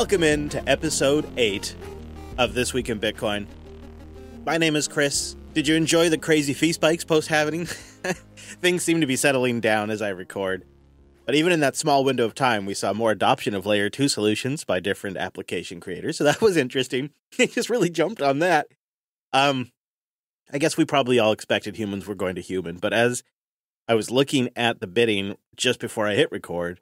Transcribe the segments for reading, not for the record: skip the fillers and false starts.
Welcome in to episode 8 of This Week in Bitcoin. My name is Chris. Did you enjoy the crazy fee spikes post-halving? Things seem to be settling down as I record. But even in that small window of time, we saw more adoption of Layer 2 solutions by different application creators, so that was interesting. It just really jumped on that. I guess we probably all expected humans were going to human, but as I was looking at the bidding just before I hit record,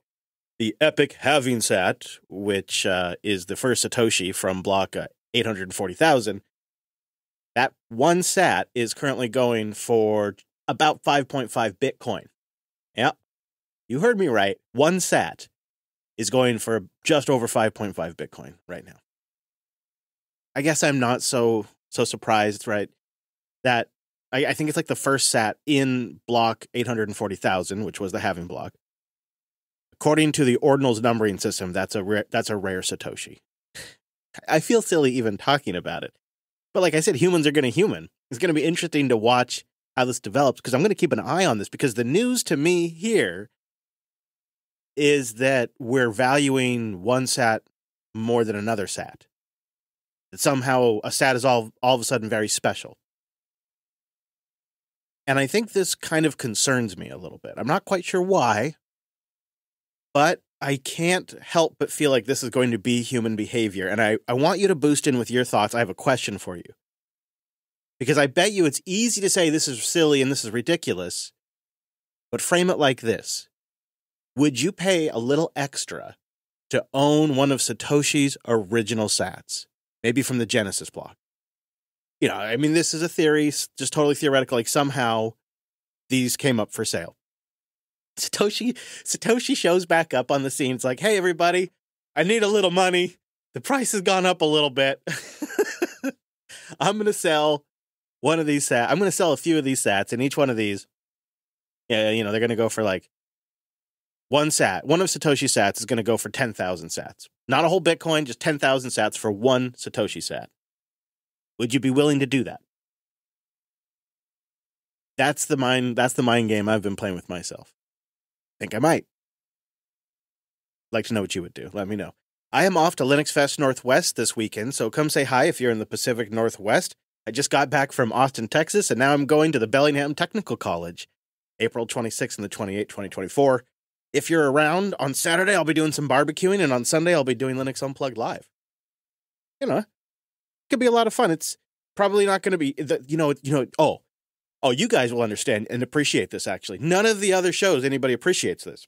the epic halving sat, which is the first Satoshi from block 840,000, that one sat is currently going for about 5.5 Bitcoin. Yeah, you heard me right. One sat is going for just over 5.5 Bitcoin right now. I guess I'm not so surprised, right? That I think it's like the first sat in block 840,000, which was the halving block. According to the ordinals numbering system, that's a rare Satoshi. I feel silly even talking about it. But like I said, humans are going to human. It's going to be interesting to watch how this develops because I'm going to keep an eye on this because the news to me here is that we're valuing one sat more than another sat. That somehow a sat is all of a sudden very special. And I think this kind of concerns me a little bit. I'm not quite sure why, but I can't help but feel like this is going to be human behavior. And I want you to boost in with your thoughts. I have a question for you. Because I bet you it's easy to say this is silly and this is ridiculous, but frame it like this. Would you pay a little extra to own one of Satoshi's original sats? Maybe from the Genesis block. You know, I mean, this is a theory, just totally theoretical. Like somehow these came up for sale. Satoshi shows back up on the scene. It's like, hey, everybody, I need a little money. The price has gone up a little bit. I'm going to sell one of these sats. I'm going to sell a few of these sats, and each one of these, they're going to go for like one sat. One of Satoshi's sats is going to go for 10,000 sats. Not a whole Bitcoin, just 10,000 sats for one Satoshi sat. Would you be willing to do that? That's the mind game I've been playing with myself. Think I might. Like to know what you would do. Let me know. I am off to Linux Fest Northwest this weekend, so come say hi if you're in the Pacific Northwest. I just got back from Austin, Texas, and now I'm going to the Bellingham Technical College, April 26th and the 28th, 2024. If you're around on Saturday, I'll be doing some barbecuing, and on Sunday, I'll be doing Linux Unplugged Live. Could be a lot of fun. It's probably not going to be, you guys will understand and appreciate this, actually. None of the other shows, anybody appreciates this.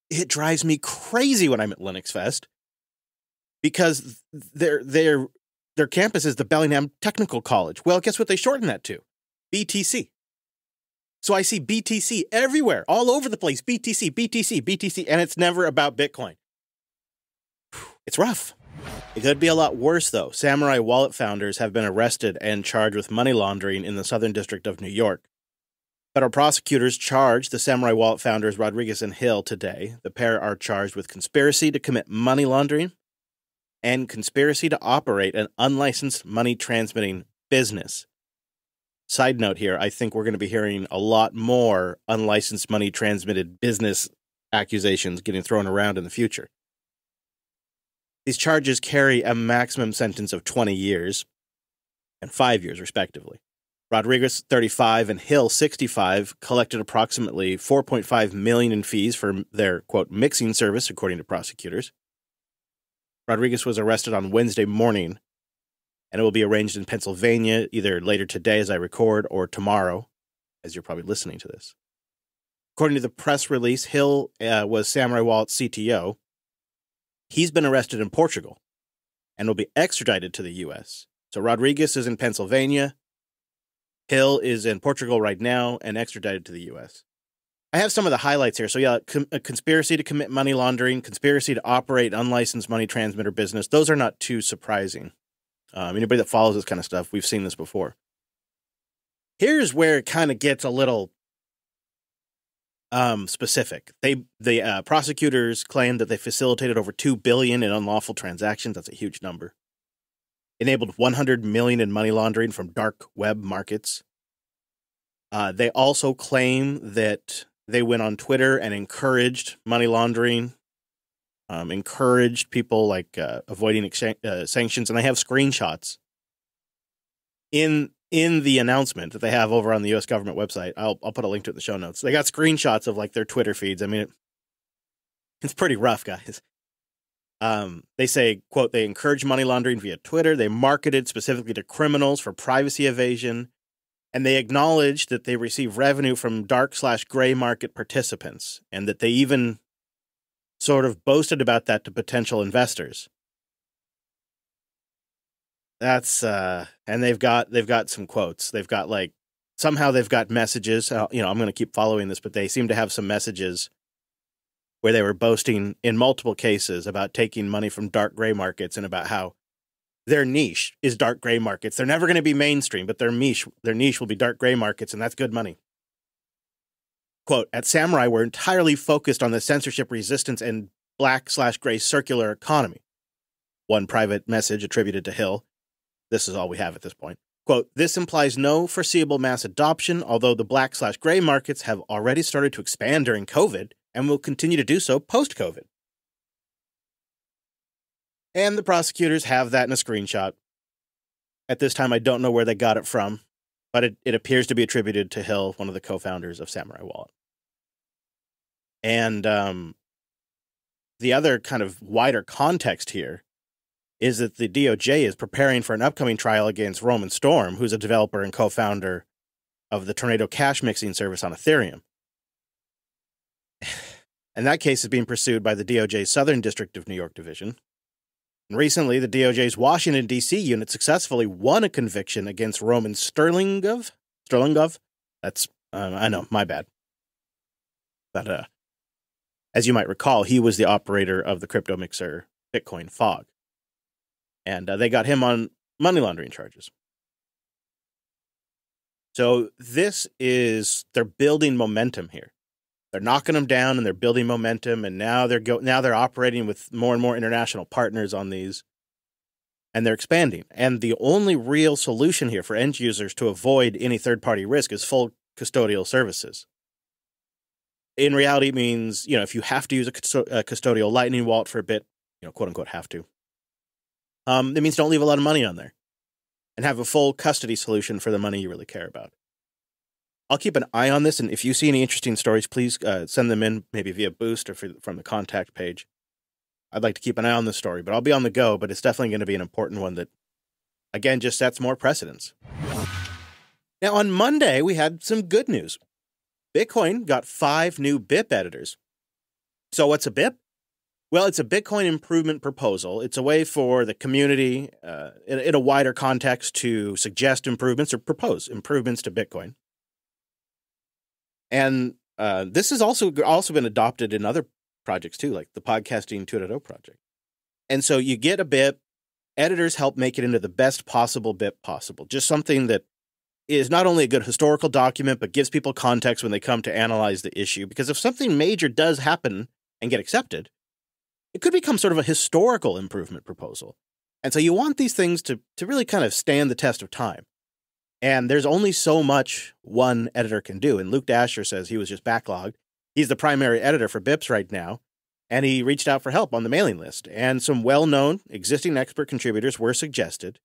It drives me crazy when I'm at Linux Fest because their campus is the Bellingham Technical College. Well, guess what they shorten that to? BTC. So I see BTC everywhere, all over the place. BTC, BTC, BTC, and it's never about Bitcoin. It's rough. It could be a lot worse, though. Samourai Wallet founders have been arrested and charged with money laundering in the Southern District of New York. Federal prosecutors charged the Samourai Wallet founders Rodriguez and Hill today. The pair are charged with conspiracy to commit money laundering and conspiracy to operate an unlicensed money transmitting business. Side note here, I think we're going to be hearing a lot more unlicensed money transmitted business accusations getting thrown around in the future. These charges carry a maximum sentence of 20 years and 5 years, respectively. Rodriguez, 35, and Hill, 65, collected approximately $4.5 million in fees for their, quote, mixing service, according to prosecutors. Rodriguez was arrested on Wednesday morning, and it will be arraigned in Pennsylvania either later today as I record or tomorrow, as you're probably listening to this. According to the press release, Hill was Samourai Wallet's CTO. He's been arrested in Portugal and will be extradited to the U.S. So Rodriguez is in Pennsylvania. Hill is in Portugal right now and extradited to the U.S. I have some of the highlights here. So yeah, a conspiracy to commit money laundering, conspiracy to operate unlicensed money transmitter business. Those are not too surprising. Anybody that follows this kind of stuff, we've seen this before. Here's where it kind of gets a little specific. The prosecutors claimed that they facilitated over $2 billion in unlawful transactions. That's a huge number. Enabled $100 million in money laundering from dark web markets. They also claim that they went on Twitter and encouraged money laundering encouraged people like avoiding sanctions, and they have screenshots in the announcement that they have over on the U.S. government website. I'll put a link to it in the show notes. They got screenshots of like their Twitter feeds. I mean, it's pretty rough, guys. They say, quote, they encourage money laundering via Twitter. They marketed specifically to criminals for privacy evasion. And they acknowledge that they receive revenue from dark/gray market participants, and that they even sort of boasted about that to potential investors. That's and they've got some quotes. They've got like somehow they've got messages. I'm going to keep following this, but they seem to have some messages where they were boasting in multiple cases about taking money from dark gray markets and about how their niche is dark gray markets. They're never going to be mainstream, but their niche will be dark gray markets, and that's good money. Quote, at Samourai, we're entirely focused on the censorship resistance and black/gray circular economy. One private message attributed to Hill. This is all we have at this point. Quote, this implies no foreseeable mass adoption, although the black/gray markets have already started to expand during COVID and will continue to do so post-COVID. And the prosecutors have that in a screenshot. At this time, I don't know where they got it from, but it appears to be attributed to Hill, one of the co-founders of Samourai Wallet. And the other kind of wider context here is that the DOJ is preparing for an upcoming trial against Roman Storm, who's a developer and co-founder of the Tornado cash mixing service on Ethereum. And that case is being pursued by the DOJ's Southern District of New York Division. And recently, the DOJ's Washington, D.C. unit successfully won a conviction against Roman Sterlingov? That's, I know, my bad. But as you might recall, he was the operator of the crypto mixer Bitcoin Fog. And they got him on money laundering charges. So they're building momentum here. They're knocking them down and they're building momentum, and now they're operating with more and more international partners on these, and they're expanding. And the only real solution here for end users to avoid any third-party risk is full custodial services. In reality, it means, if you have to use a custodial Lightning wallet for a bit, quote unquote have to. It means don't leave a lot of money on there, and have a full custody solution for the money you really care about. I'll keep an eye on this, and if you see any interesting stories, please send them in, maybe via Boost or from the contact page. I'd like to keep an eye on this story, but I'll be on the go, but it's definitely going to be an important one that, again, just sets more precedents. Now, on Monday, we had some good news. Bitcoin got 5 new BIP editors. So what's a BIP? Well, it's a Bitcoin improvement proposal. It's a way for the community, in a wider context, to suggest improvements or propose improvements to Bitcoin. And this has also been adopted in other projects too, like the Podcasting 2.0 project. And so you get a BIP, editors help make it into the best possible BIP possible. Just something that is not only a good historical document, but gives people context when they come to analyze the issue. Because if something major does happen and get accepted, it could become sort of a historical improvement proposal. And so you want these things to really kind of stand the test of time. And there's only so much one editor can do. And Luke Dasher says he was just backlogged. He's the primary editor for BIPs right now. And he reached out for help on the mailing list. And some well-known existing expert contributors were suggested.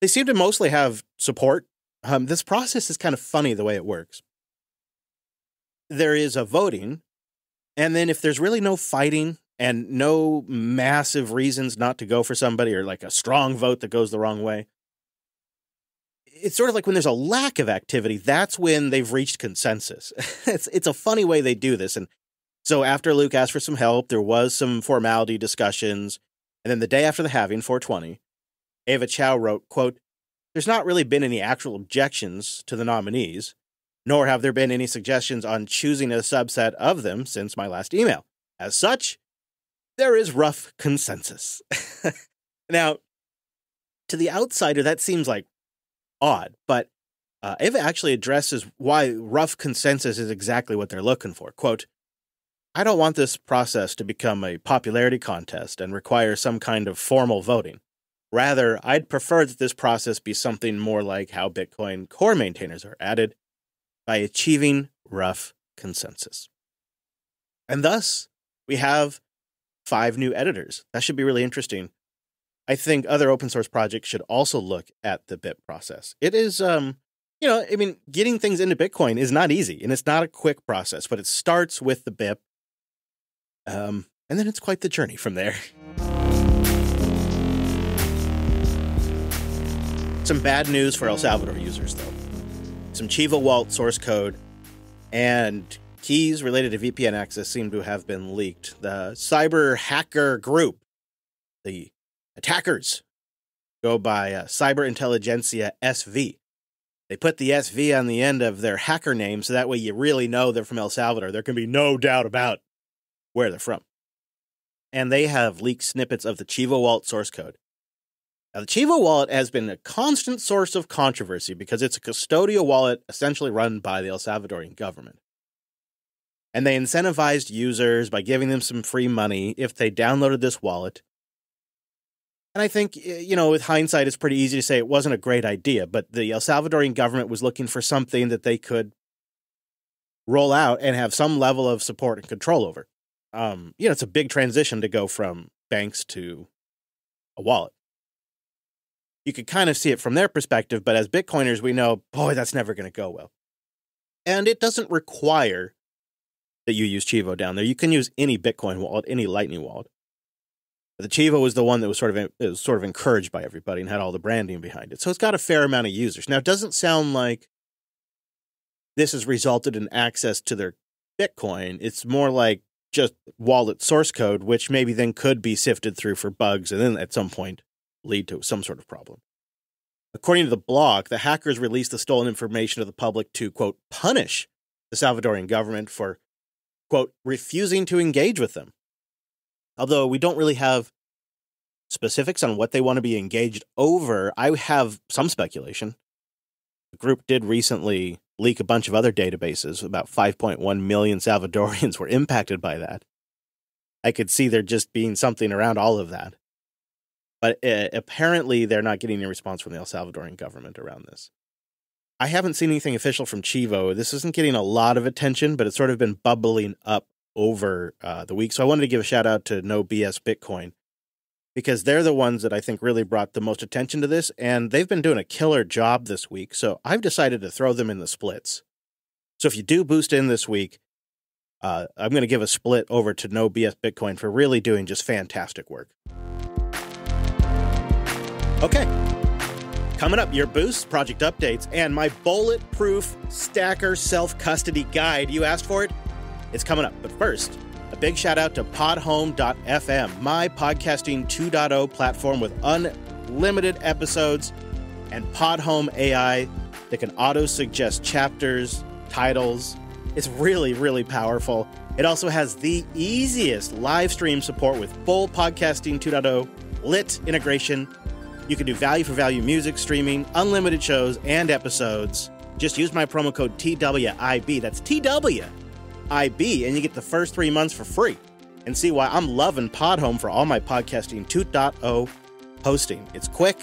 They seem to mostly have support. This process is kind of funny the way it works. There is a voting. And then if there's really no fighting and no massive reasons not to go for somebody, or like a strong vote that goes the wrong way, it's sort of like when there's a lack of activity, that's when they've reached consensus. It's a funny way they do this. And so after Luke asked for some help, there was some formality discussions. And then the day after the halving, 420, Ava Chow wrote, quote, there's not really been any actual objections to the nominees, nor have there been any suggestions on choosing a subset of them since my last email. As such, there is rough consensus. Now, to the outsider, that seems like odd, but Ava actually addresses why rough consensus is exactly what they're looking for. Quote, I don't want this process to become a popularity contest and require some kind of formal voting. Rather, I'd prefer that this process be something more like how Bitcoin core maintainers are added, by achieving rough consensus. And thus, we have 5 new editors. That should be really interesting. I think other open source projects should also look at the BIP process. It is, getting things into Bitcoin is not easy, and it's not a quick process, but it starts with the BIP. And then it's quite the journey from there. Some bad news for El Salvador users, though. Some Chivo Wallet source code and keys related to VPN access seem to have been leaked. The cyber hacker group, the attackers, go by Cyber Intelligentsia SV. They put the SV on the end of their hacker name, so that way you really know they're from El Salvador. There can be no doubt about where they're from. And they have leaked snippets of the Chivo Wallet source code. Now, the Chivo Wallet has been a constant source of controversy because it's a custodial wallet essentially run by the El Salvadorian government. And they incentivized users by giving them some free money if they downloaded this wallet. And I think, with hindsight, it's pretty easy to say it wasn't a great idea, but the El Salvadorian government was looking for something that they could roll out and have some level of support and control over. It's a big transition to go from banks to a wallet. You could kind of see it from their perspective, but as Bitcoiners, we know, boy, that's never going to go well. And it doesn't require that you use Chivo down there. You can use any Bitcoin wallet, any Lightning wallet. But the Chivo was the one that was sort of encouraged by everybody and had all the branding behind it. So it's got a fair amount of users. Now, it doesn't sound like this has resulted in access to their Bitcoin. It's more like just wallet source code, which maybe then could be sifted through for bugs and then at some point lead to some sort of problem. According to the blog, the hackers released the stolen information to the public to, quote, punish the Salvadorian government for, quote, refusing to engage with them. Although we don't really have specifics on what they want to be engaged over, I have some speculation. The group did recently leak a bunch of other databases. About 5.1 million Salvadorians were impacted by that. I could see there just being something around all of that. But apparently they're not getting any response from the El Salvadorian government around this. I haven't seen anything official from Chivo. This isn't getting a lot of attention, but it's sort of been bubbling up over the week. So I wanted to give a shout out to No BS Bitcoin because they're the ones that I think really brought the most attention to this. And they've been doing a killer job this week. So I've decided to throw them in the splits. So if you do boost in this week, I'm going to give a split over to No BS Bitcoin for really doing just fantastic work. Okay, coming up, your boosts, project updates, and my bulletproof stacker self-custody guide. You asked for it? It's coming up. But first, a big shout out to podhome.fm, my podcasting 2.0 platform with unlimited episodes and Podhome AI that can auto-suggest chapters, titles. It's really, really powerful. It also has the easiest live stream support with full podcasting 2.0 lit integration. You can do value for value music streaming, unlimited shows, and episodes. Just use my promo code TWIB. That's TWIB, and you get the first 3 months for free. And see why I'm loving Podhome for all my podcasting 2.0 hosting. It's quick,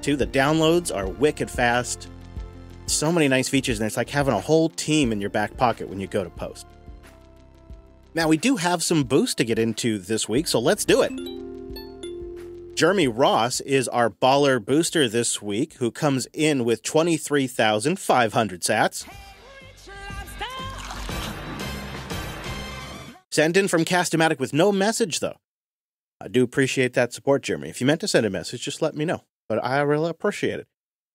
too. The downloads are wicked fast. So many nice features, and it's like having a whole team in your back pocket when you go to post. Now, we do have some boosts to get into this week, so let's do it. Jeremy Ross is our baller booster this week, who comes in with 23,500 sats. Sent in from Castamatic with no message, though. I do appreciate that support, Jeremy. If you meant to send a message, just let me know. But I really appreciate it.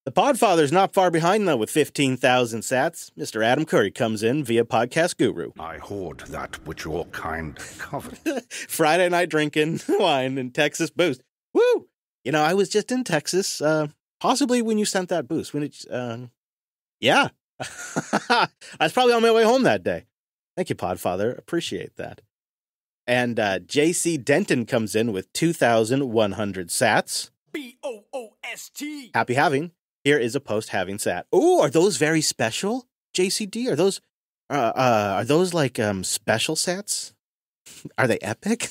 The Podfather's not far behind, though, with 15,000 sats. Mr. Adam Curry comes in via Podcast Guru. I hoard that which your kind covet. Friday night drinking wine and Texas boost. Woo! I was just in Texas, possibly when you sent that boost. Yeah. I was probably on my way home that day. Thank you, Podfather. Appreciate that. And JC Denton comes in with 2,100 sats. BOOST. Happy halving. Here is a post-halving sat. Oh, are those very special, JCD? Are those like special sats? Are they epic?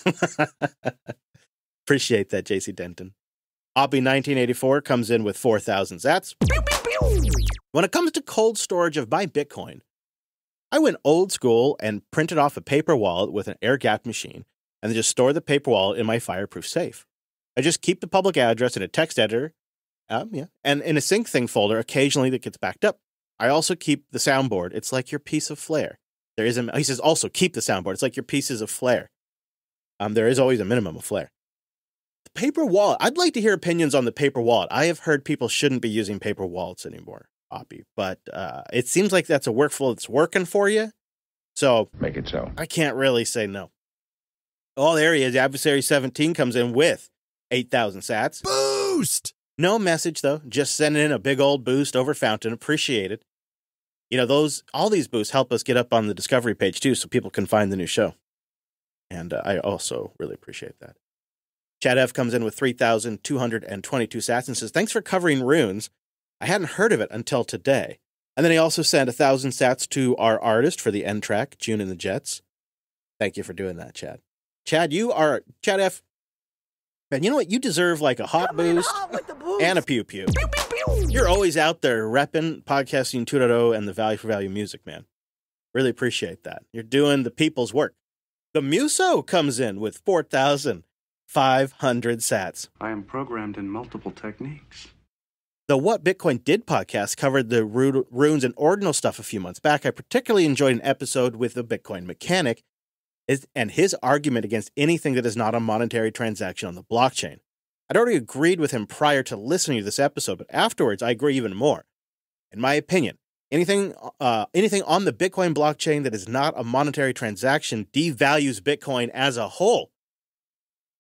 Appreciate that, JC Denton. Obby1984 comes in with 4,000 sats. When it comes to cold storage of my Bitcoin, I went old school and printed off a paper wallet with an air-gapped machine and then just store the paper wallet in my fireproof safe. I just keep the public address in a text editor, and in a sync thing folder occasionally that gets backed up. I also keep the soundboard. It's like your piece of flair. He says also keep the soundboard. It's like your pieces of flair. There is always a minimum of flair. The paper wallet. I'd like to hear opinions on the paper wallet. I have heard people shouldn't be using paper wallets anymore, Poppy, but it seems like that's a workflow that's working for you. So Make it so. I can't really say no. Oh, there he is. Adversary 17 comes in with 8,000 sats. Boost! No message, though. Just sending in a big old boost over Fountain. Appreciate it. You know, all these boosts help us get up on the Discovery page, too, so people can find the new show. And I also really appreciate that. Chad F comes in with 3,222 sats and says, thanks for covering runes. I hadn't heard of it until today. And then he also sent 1,000 sats to our artist for the end track, June and the Jets. Thank you for doing that, Chad. Chad F. Man, you know what? You deserve like a hot boost and a pew pew. You're always out there repping Podcasting 2.0 and the value for value music, man. Really appreciate that. You're doing the people's work. The Muso comes in with 4,500 sats. I am programmed in multiple techniques. The What Bitcoin Did podcast covered the runes and ordinal stuff a few months back. I particularly enjoyed an episode with the Bitcoin mechanic and his argument against anything that is not a monetary transaction on the blockchain. I'd already agreed with him prior to listening to this episode, but afterwards I agree even more. In my opinion, anything on the Bitcoin blockchain that is not a monetary transaction devalues Bitcoin as a whole.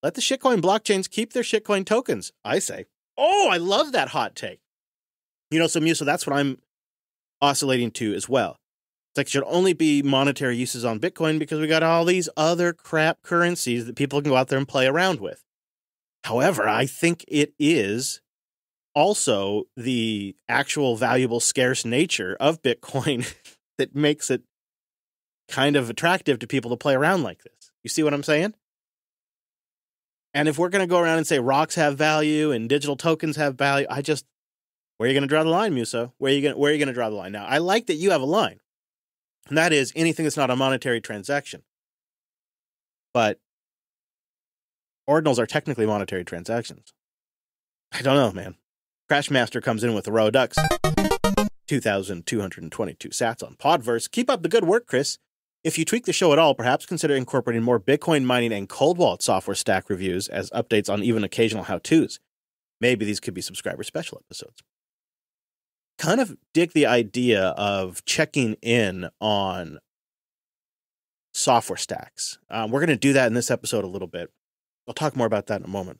Let the shitcoin blockchains keep their shitcoin tokens, I say. Oh, I love that hot take. You know, so that's what I'm oscillating to as well. It's like it should only be monetary uses on Bitcoin because we got all these other crap currencies that people can go out there and play around with. However, I think it is also the actual valuable, scarce nature of Bitcoin that makes it kind of attractive to people to play around like this. You see what I'm saying? And if we're going to go around and say rocks have value and digital tokens have value, where are you going to draw the line, Muso? Where are you going to draw the line? Now, I like that you have a line, and that is anything that's not a monetary transaction. But ordinals are technically monetary transactions. I don't know, man. Crashmaster comes in with the Row Ducks. 2,222 sats on Podverse. Keep up the good work, Chris. If you tweak the show at all, perhaps consider incorporating more Bitcoin mining and cold wallet software stack reviews as updates on even occasional how-tos. Maybe these could be subscriber special episodes. Kind of dig the idea of checking in on software stacks. We're going to do that in this episode a little bit. I'll talk more about that in a moment.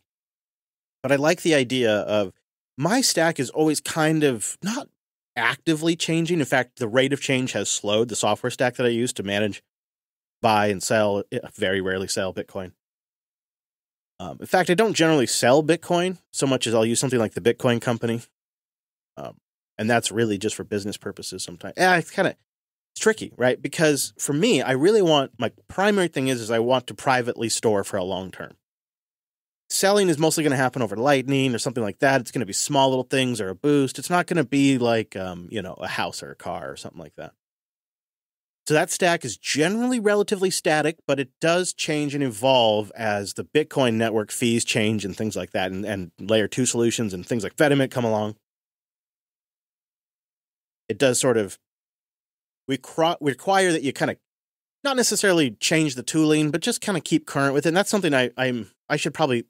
But I like the idea of my stack is always kind of not actively changing. In fact, the rate of change has slowed. The software stack that I use to manage, buy, and sell, very rarely sell Bitcoin. In fact, I don't generally sell Bitcoin so much as I'll use something like the Bitcoin company. And that's really just for business purposes sometimes. It's tricky, right? Because for me, I really want, my primary thing is I want to privately store for a long term. Selling is mostly going to happen over Lightning or something like that. It's going to be small little things or a boost. It's not going to be like, a house or a car or something like that. So that stack is generally relatively static, but it does change and evolve as the Bitcoin network fees change and things like that, and layer 2 solutions and things like Fedimint come along. It does sort of require that you kind of not necessarily change the tooling, but just kind of keep current with it. And that's something I should probably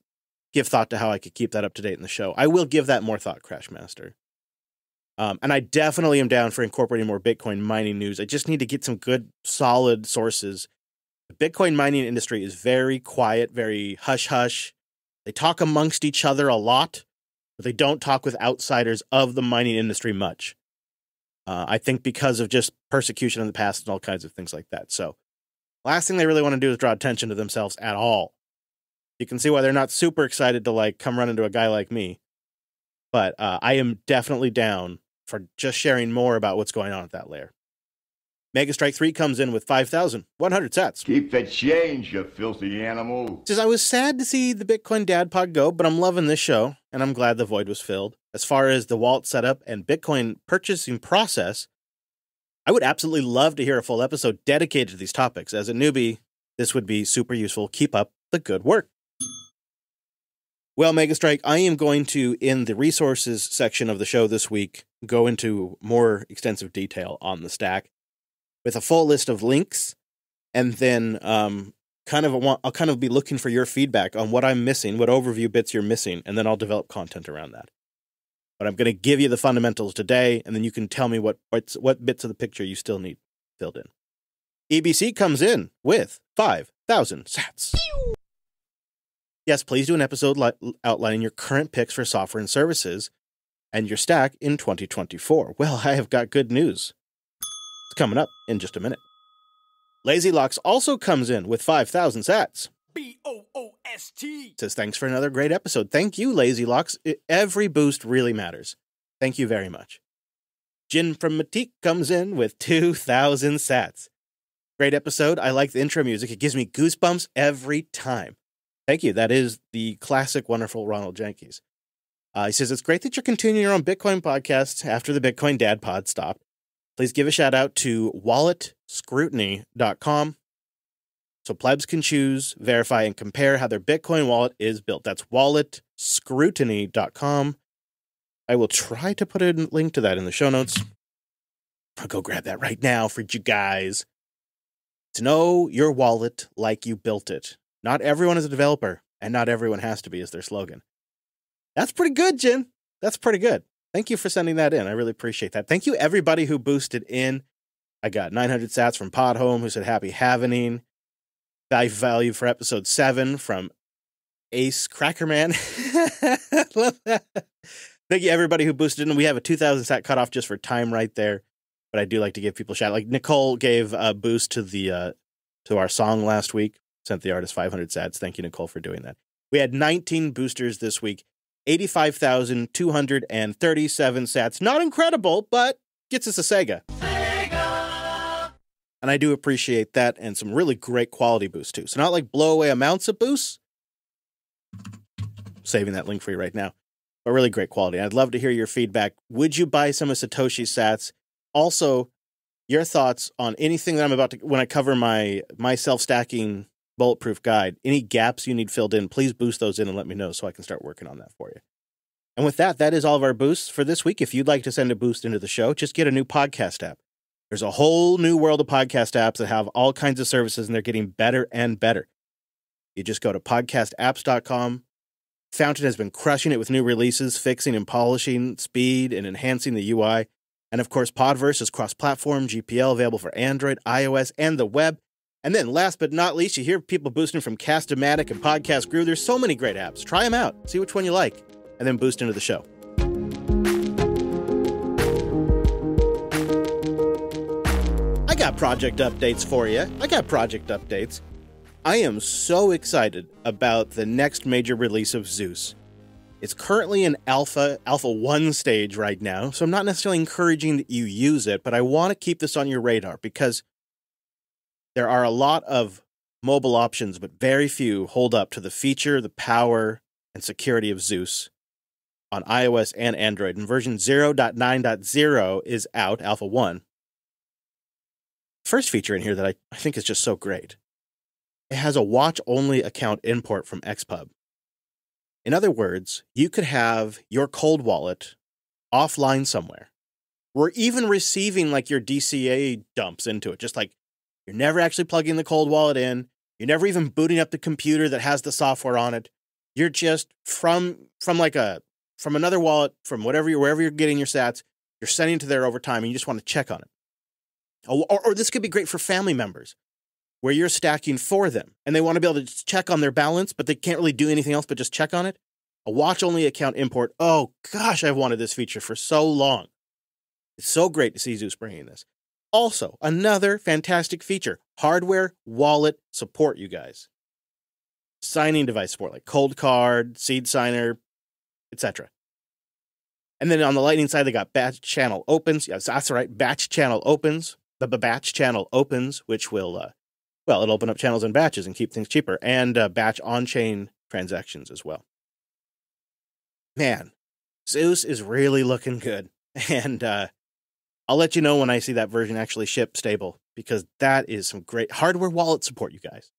give thought to how I could keep that up to date in the show. I will give that more thought, Crashmaster. And I definitely am down for incorporating more Bitcoin mining news. I just need to get some good, solid sources. The Bitcoin mining industry is very quiet, very hush-hush. They talk amongst each other a lot, but they don't talk with outsiders of the mining industry much. I think because of just persecution in the past and all kinds of things like that. So last thing they really want to do is draw attention to themselves at all. You can see why they're not super excited to come run into a guy like me. But I am definitely down for just sharing more about what's going on at that layer. Mega Strike 3 comes in with 5,100 sats. Keep the change, you filthy animal. Says, I was sad to see the Bitcoin Dad Pod go, but I'm loving this show, and I'm glad the void was filled. As far as the wallet setup and Bitcoin purchasing process, I would absolutely love to hear a full episode dedicated to these topics. As a newbie, this would be super useful. Keep up the good work. Well, Megastrike, I am going to, in the resources section of the show this week, go into more extensive detail on the stack with a full list of links, and then I'll kind of be looking for your feedback on what I'm missing, what overview bits you're missing, and then I'll develop content around that. But I'm going to give you the fundamentals today, and then you can tell me what bits of the picture you still need filled in. EBC comes in with 5,000 sats. Yes, please do an episode outlining your current picks for software and services and your stack in 2024. Well, I have got good news. It's coming up in just a minute. Lazy Locks also comes in with 5,000 sats. BOOST. Says, thanks for another great episode. Thank you, Lazy Locks. Every boost really matters. Thank you very much. Jin from Matique comes in with 2,000 sats. Great episode. I like the intro music. It gives me goosebumps every time. Thank you. That is the classic, wonderful Ronald Jenkins. He says, it's great that you're continuing your own Bitcoin podcast after the Bitcoin Dad Pod stopped. Please give a shout out to walletscrutiny.com so plebs can choose, verify, and compare how their Bitcoin wallet is built. That's walletscrutiny.com. I will try to put a link to that in the show notes. I'll go grab that right now for you guys. To know your wallet like you built it. Not everyone is a developer, and not everyone has to be, is their slogan. That's pretty good, Jin. That's pretty good. Thank you for sending that in. I really appreciate that. Thank you, everybody who boosted in. I got 900 sats from Podhome, who said happy halving. Value for episode 7 from Ace Crackerman. Love that. Thank you, everybody who boosted in. We have a 2,000 sat cutoff just for time right there, but I do like to give people a shout. Like Nicole gave a boost to our song last week. Sent the artist 500 sats. Thank you, Nicole, for doing that. We had 19 boosters this week. 85,237 sats. Not incredible, but gets us a Sega. And I do appreciate that, and some really great quality boosts, too. So not like blow away amounts of boosts. Saving that link for you right now. But really great quality. I'd love to hear your feedback. Would you buy some of Satoshi's sats? Also, your thoughts on anything that I'm about to, when I cover my self-stacking bulletproof guide, any gaps you need filled in, please boost those in and let me know so I can start working on that for you. And with that, that is all of our boosts for this week. If you'd like to send a boost into the show, just get a new podcast app. There's a whole new world of podcast apps that have all kinds of services, and they're getting better and better. You just go to podcastapps.com. Fountain has been crushing it with new releases, fixing and polishing speed and enhancing the UI. And of course, Podverse is cross-platform, GPL available for Android, iOS, and the web. And then last but not least, you hear people boosting from Cast-O-Matic and Podcast Guru. There's so many great apps. Try them out. See which one you like. And then boost into the show. I got project updates for you. I am so excited about the next major release of Zeus. It's currently in alpha 1 stage right now, so I'm not necessarily encouraging that you use it, but I want to keep this on your radar because there are a lot of mobile options, but very few hold up to the feature, the power, and security of Zeus on iOS and Android. And version 0.9.0 is out, Alpha 1. First feature in here that I think is just so great. It has a watch-only account import from Xpub. In other words, you could have your cold wallet offline somewhere, or even receiving like your DCA dumps into it, just like you're never actually plugging the cold wallet in. You're never even booting up the computer that has the software on it. You're just from another wallet, from wherever you're getting your sats, you're sending to there over time, and you just want to check on it. Or this could be great for family members, where you're stacking for them, and they want to be able to check on their balance, but they can't really do anything else but just check on it. A watch-only account import. Oh gosh, I've wanted this feature for so long. It's so great to see Zeus bringing this. Also, another fantastic feature, hardware wallet support, you guys. Signing device support, like Cold Card, Seed Signer, etc. And then on the Lightning side, they got batch channel opens. Yes, that's right, batch channel opens. The batch channel opens, which will, it'll open up channels in batches and keep things cheaper. And batch on-chain transactions as well. Man, Zeus is really looking good. And I'll let you know when I see that version actually ship stable, because that is some great hardware wallet support, you guys.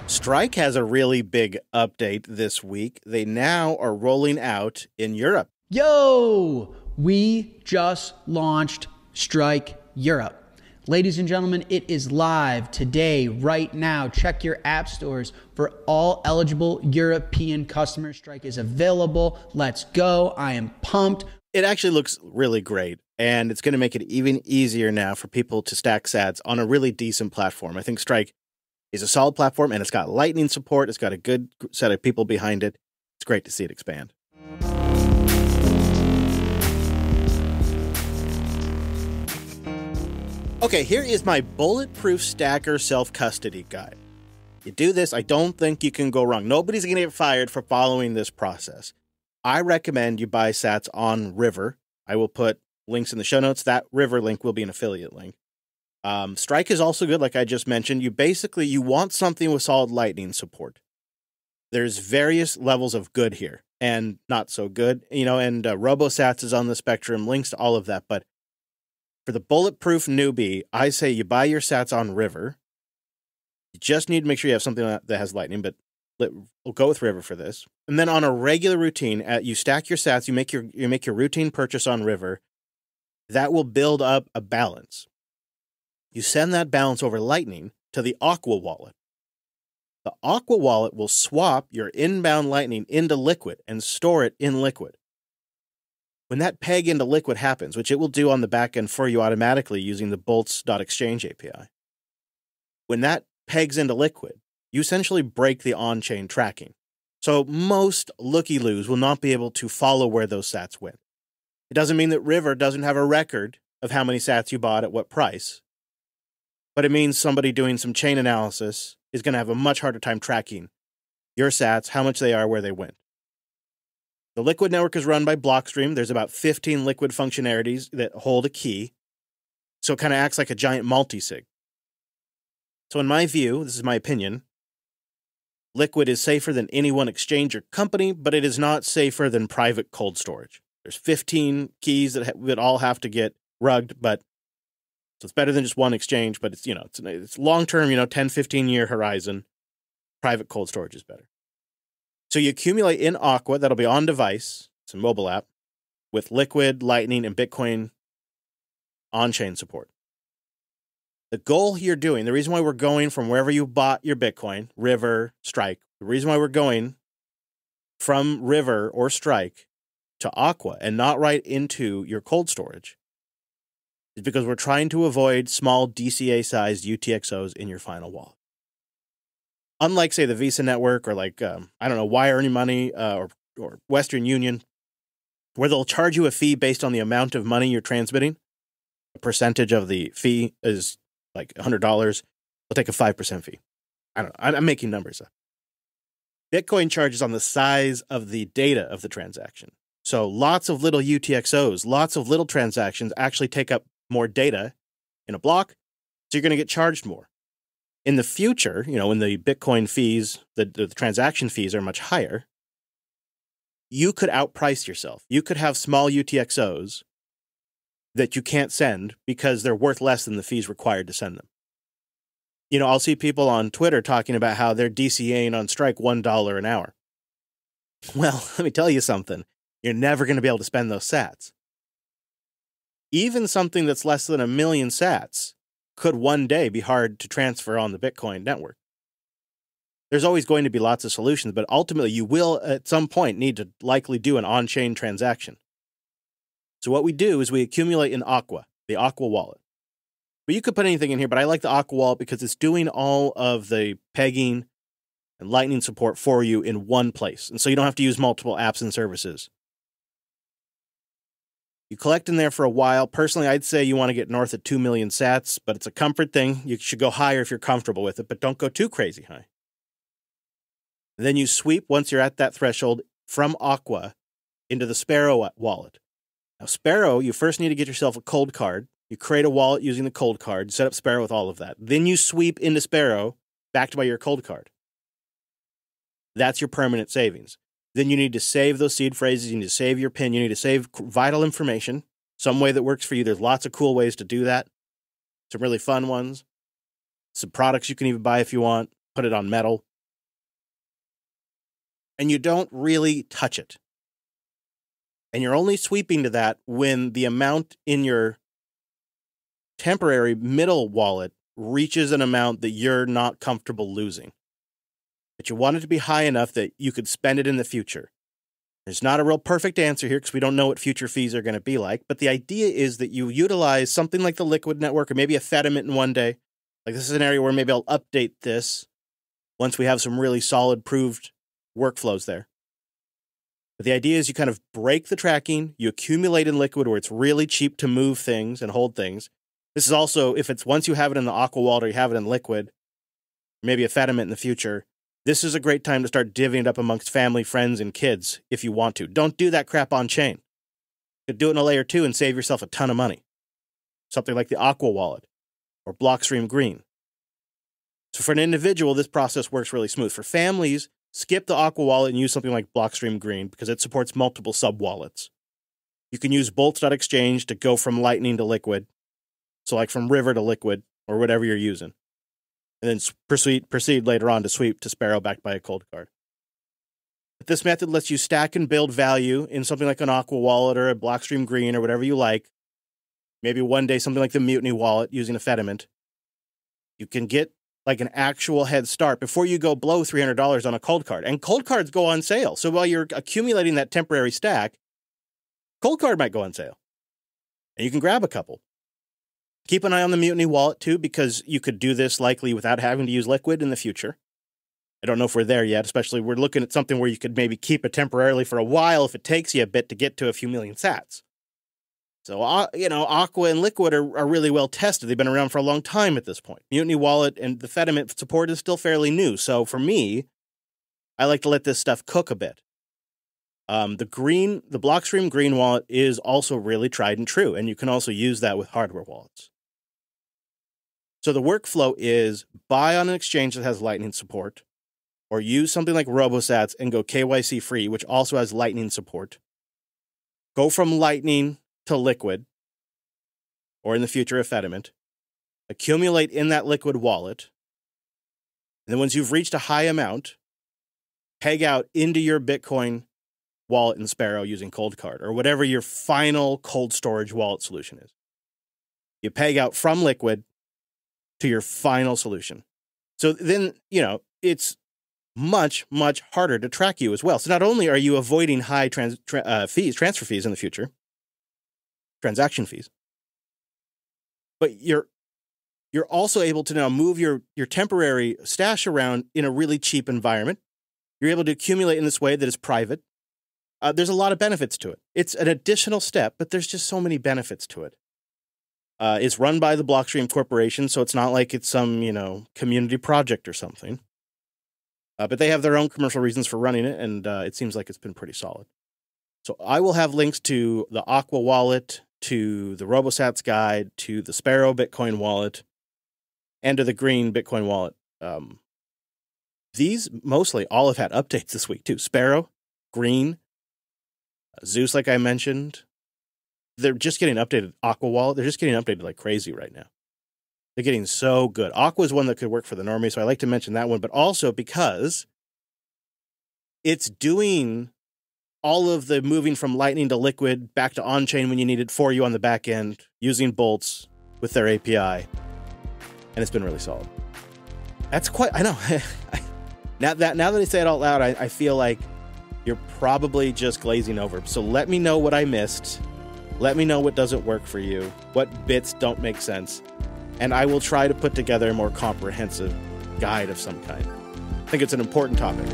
Strike has a really big update this week. They now are rolling out in Europe. Yo, we just launched Strike Europe. Ladies and gentlemen, it is live today, right now. Check your app stores for all eligible European customers. Strike is available. Let's go. I am pumped. It actually looks really great, and it's going to make it even easier now for people to stack sats on a really decent platform. I think Strike is a solid platform, and it's got Lightning support. It's got a good set of people behind it. It's great to see it expand. Okay, here is my bulletproof stacker self-custody guide. You do this, I don't think you can go wrong. Nobody's going to get fired for following this process. I recommend you buy sats on River. I will put links in the show notes. That River link will be an affiliate link. Strike is also good, like I just mentioned. You want something with solid Lightning support. There's various levels of good here and not so good, and RoboSats is on the spectrum, links to all of that. But for the bulletproof newbie, I say you buy your sats on River. You just need to make sure you have something that has Lightning, but we'll go with River for this. And then on a regular routine, you stack your sats, you make your routine purchase on River. That will build up a balance. You send that balance over Lightning to the Aqua Wallet. The Aqua Wallet will swap your inbound Lightning into Liquid and store it in Liquid. When that peg into Liquid happens, which it will do on the back end for you automatically using the bolts.exchange API, when that pegs into Liquid, you essentially break the on-chain tracking. So most looky-loos will not be able to follow where those sats went. It doesn't mean that River doesn't have a record of how many sats you bought at what price, but it means somebody doing some chain analysis is going to have a much harder time tracking your sats, how much they are, where they went. The Liquid network is run by Blockstream. There's about 15 Liquid functionalities that hold a key, so it kind of acts like a giant multi-sig. So in my view, this is my opinion, Liquid is safer than any one exchange or company, but it is not safer than private cold storage. There's 15 keys that all have to get rugged, so it's better than just one exchange, but it's long-term, 10, 15-year horizon. Private cold storage is better. So you accumulate in Aqua, that'll be on device, it's a mobile app, with Liquid, Lightning, and Bitcoin on-chain support. The goal you're doing, the reason why we're going from wherever you bought your Bitcoin, River, Strike, the reason why we're going from River or Strike to Aqua and not right into your cold storage is because we're trying to avoid small DCA-sized UTXOs in your final wallet. Unlike, say, the Visa network or Wire Any Money or Western Union, where they'll charge you a fee based on the amount of money you're transmitting, a percentage of the fee is like $100, they'll take a 5% fee. I don't know. I'm making numbers up. Bitcoin charges on the size of the data of the transaction. So lots of little UTXOs, lots of little transactions actually take up more data in a block, so you're going to get charged more. In the future, when the Bitcoin fees, the transaction fees are much higher, you could outprice yourself. You could have small UTXOs that you can't send because they're worth less than the fees required to send them. I'll see people on Twitter talking about how they're DCAing on Strike $1 an hour. Well, let me tell you something. You're never going to be able to spend those sats. Even something that's less than 1 million sats could one day be hard to transfer on the Bitcoin network. There's always going to be lots of solutions, but ultimately you will at some point need to likely do an on-chain transaction. So what we do is we accumulate in Aqua, the Aqua wallet. But you could put anything in here, but I like the Aqua wallet because it's doing all of the pegging and Lightning support for you in one place. And so you don't have to use multiple apps and services. You collect in there for a while. Personally, I'd say you want to get north of 2 million sats, but it's a comfort thing. You should go higher if you're comfortable with it, but don't go too crazy high. And then you sweep, once you're at that threshold, from Aqua into the Sparrow wallet. Now, Sparrow, you first need to get yourself a cold card. You create a wallet using the cold card, set up Sparrow with all of that. Then you sweep into Sparrow, backed by your cold card. That's your permanent savings. Then you need to save those seed phrases. You need to save your PIN. You need to save vital information, some way that works for you. There's lots of cool ways to do that. Some really fun ones. Some products you can even buy if you want. Put it on metal. and you don't really touch it. And you're only sweeping to that when the amount in your temporary middle wallet reaches an amount that you're not comfortable losing. But you want it to be high enough that you could spend it in the future. There's not a real perfect answer here because we don't know what future fees are going to be like. But the idea is that you utilize something like the Liquid Network or maybe a Fedimint in one day. Like this is an area where maybe I'll update this once we have some really solid proved workflows there. But the idea is you kind of break the tracking, you accumulate in Liquid where it's really cheap to move things and hold things. This is also, if it's once you have it in the Aqua Wallet or you have it in Liquid, maybe a Fedimint in the future, this is a great time to start divvying it up amongst family, friends, and kids if you want to. Don't do that crap on chain. You could do it in a layer 2 and save yourself a ton of money. Something like the Aqua Wallet or Blockstream Green. So for an individual, this process works really smooth. For families, skip the Aqua Wallet and use something like Blockstream Green because it supports multiple sub-wallets. You can use Bolts.exchange to go from Lightning to Liquid. So like from River to Liquid or whatever you're using. And then proceed later on to sweep to Sparrow backed by a cold card. But this method lets you stack and build value in something like an Aqua Wallet or a Blockstream Green or whatever you like. Maybe one day something like the Mutiny Wallet using a Fedimint. You can get like an actual head start before you go blow $300 on a cold card. And cold cards go on sale. So while you're accumulating that temporary stack, cold card might go on sale. And you can grab a couple. Keep an eye on the Mutiny Wallet, too, because you could do this likely without having to use Liquid in the future. I don't know if we're there yet, especially we're looking at something where you could maybe keep it temporarily for a while if it takes you a bit to get to a few million sats. So, Aqua and Liquid are really well tested. They've been around for a long time at this point. Mutiny Wallet and the Fedimint support is still fairly new. So for me, I like to let this stuff cook a bit. The Blockstream Green wallet is also really tried and true, and you can also use that with hardware wallets. So the workflow is buy on an exchange that has Lightning support, or use something like RoboSats and go KYC free, which also has Lightning support. Go from Lightning to Liquid, or in the future a Fedimint. Accumulate in that Liquid wallet, and then once you've reached a high amount, peg out into your Bitcoin wallet in Sparrow using Cold Card, or whatever your final cold storage wallet solution is. You peg out from Liquid to your final solution. So then, it's much, much harder to track you as well. So not only are you avoiding high transfer fees in the future, transaction fees, but you're also able to now move your temporary stash around in a really cheap environment. You're able to accumulate in this way that is private. There's a lot of benefits to it. It's an additional step, but there's just so many benefits to it. It's run by the Blockstream Corporation, so it's not like it's some, community project or something. But they have their own commercial reasons for running it, and it seems like it's been pretty solid. So I will have links to the Aqua Wallet, to the RoboSats guide, to the Sparrow Bitcoin wallet, and to the Green Bitcoin wallet. These mostly all have had updates this week, too. Sparrow, Green, Zeus, like I mentioned. They're just getting updated. Aqua Wallet, they're just getting updated like crazy right now. They're getting so good. Aqua is one that could work for the normie, so I like to mention that one, but also because it's doing all of the moving from Lightning to Liquid back to on-chain when you need it for you on the back end, using bolts with their API, and it's been really solid. That's quite, I know. now that I say it out loud, I feel like you're probably just glazing over. So let me know what I missed. Let me know what doesn't work for you, what bits don't make sense, and I will try to put together a more comprehensive guide of some kind. I think it's an important topic.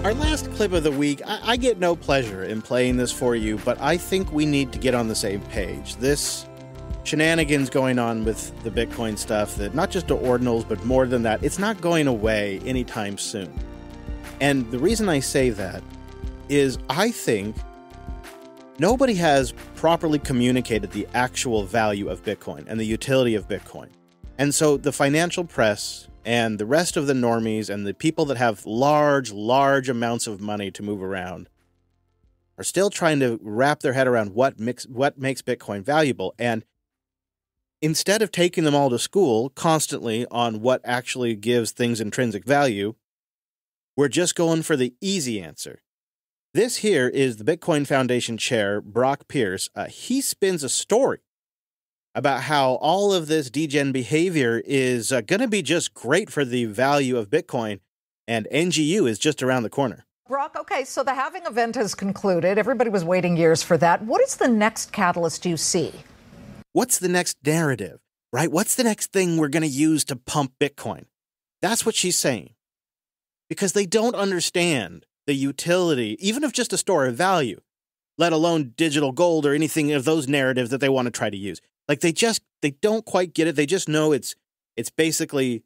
Our last clip of the week, I get no pleasure in playing this for you, but I think we need to get on the same page. This shenanigans going on with the Bitcoin stuff, that not just the ordinals, but more than that, it's not going away anytime soon. And the reason I say that is I think nobody has properly communicated the actual value of Bitcoin and the utility of Bitcoin. And so the financial press and the rest of the normies and the people that have large amounts of money to move around are still trying to wrap their head around what makes Bitcoin valuable. And instead of taking them all to school constantly on what actually gives things intrinsic value, we're just going for the easy answer. This here is the Bitcoin Foundation chair, Brock Pierce. He spins a story about how all of this degen behavior is going to be just great for the value of Bitcoin, and NGU is just around the corner. Brock, okay, so the halving event has concluded. Everybody was waiting years for that. What is the next catalyst you see? What's the next narrative, right? What's the next thing we're going to use to pump Bitcoin? That's what she's saying. Because they don't understand the utility, even of just a store of value, let alone digital gold or anything of those narratives that they want to try to use. Like they don't quite get it. They just know it's basically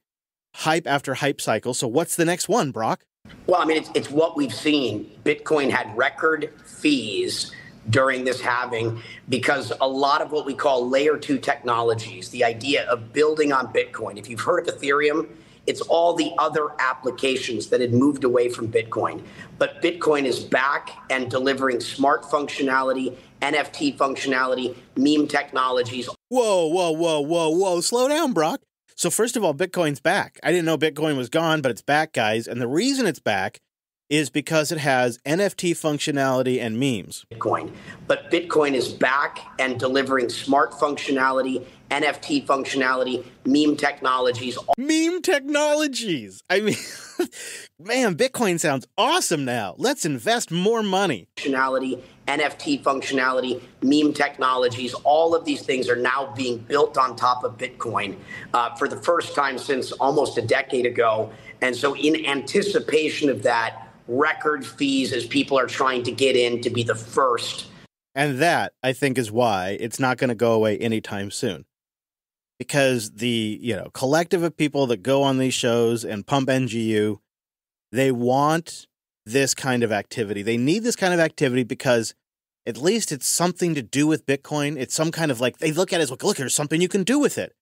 hype after hype cycle. So what's the next one, Brock? Well, I mean, it's what we've seen. Bitcoin had record fees during this halving because a lot of what we call layer 2 technologies, the idea of building on Bitcoin. If you've heard of Ethereum, it's all the other applications that had moved away from Bitcoin. But Bitcoin is back and delivering smart functionality, NFT functionality, meme technologies. Whoa. Slow down, Brock. So first of all, Bitcoin's back. I didn't know Bitcoin was gone, but it's back, guys. And the reason it's back is because it has NFT functionality and memes. But Bitcoin is back and delivering smart functionality, NFT functionality, meme technologies. Meme technologies. I mean, man, Bitcoin sounds awesome now. Let's invest more money. Functionality, NFT functionality, meme technologies, all of these things are now being built on top of Bitcoin for the first time since almost a decade ago. And so in anticipation of that, record fees as people are trying to get in to be the first. And that, I think, is why it's not going to go away anytime soon. Because the, collective of people that go on these shows and pump NGU, they want this kind of activity. They need this kind of activity because at least it's something to do with Bitcoin. It's some kind of like, they look at it as, look, there's something you can do with it.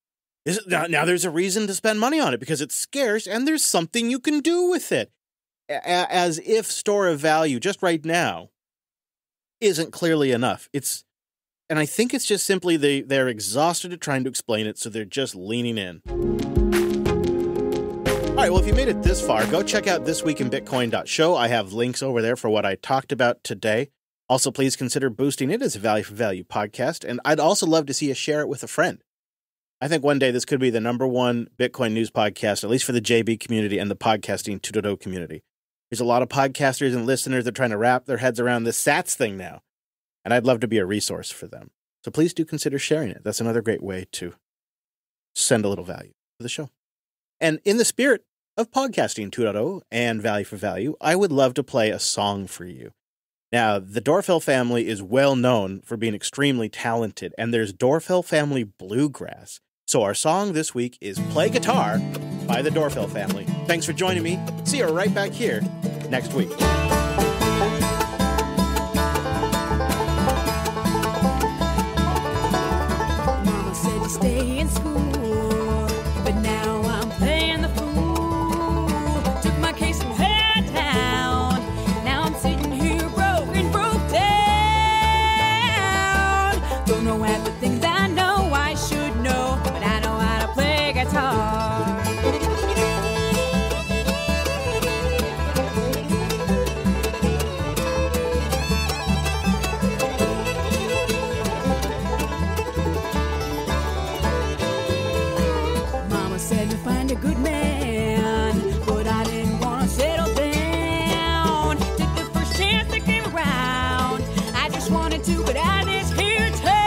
Now there's a reason to spend money on it because it's scarce and there's something you can do with it. As if store of value just right now isn't clearly enough. And I think it's just simply they're exhausted at trying to explain it, so they're just leaning in. All right, well, if you made it this far, go check out thisweekinbitcoin.show. I have links over there for what I talked about today. Also, please consider boosting it as a Value for Value podcast, and I'd also love to see you share it with a friend. I think one day this could be the #1 Bitcoin news podcast, at least for the JB community and the podcasting 2.0 community. There's a lot of podcasters and listeners that are trying to wrap their heads around this SATS thing now, and I'd love to be a resource for them. So please do consider sharing it. That's another great way to send a little value to the show. And in the spirit of podcasting 2.0 and Value for Value, I would love to play a song for you. Now, the Dorfell family is well known for being extremely talented, and there's Dorfell family bluegrass. So our song this week is Play Guitar by the Dorfell family. Thanks for joining me. See you right back here next week. Mama said to stay in school, but now I'm playing the fool. Took my case and head down. Now I'm sitting here broke down. Don't know half the things I know I should know, but I know how to play guitar. Said to find a good man, but I didn't want to settle down. Took the first chance that came around. I just wanted to, but I just here town.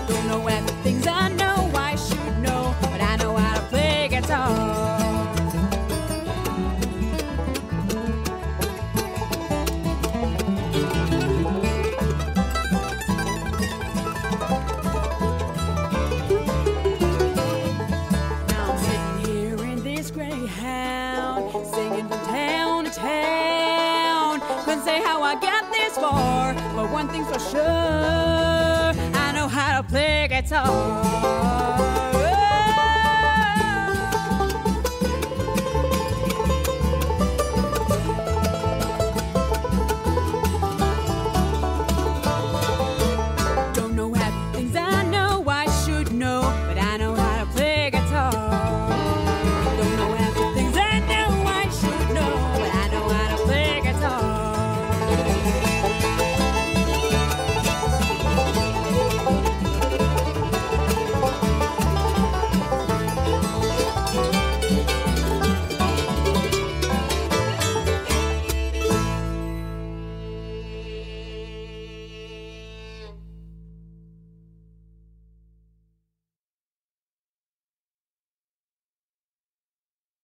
Don't know half the things I know I should know, but I know how to play guitar. Singing from town to town. Couldn't say how I got this far, but one thing's for sure, I know how to play guitar.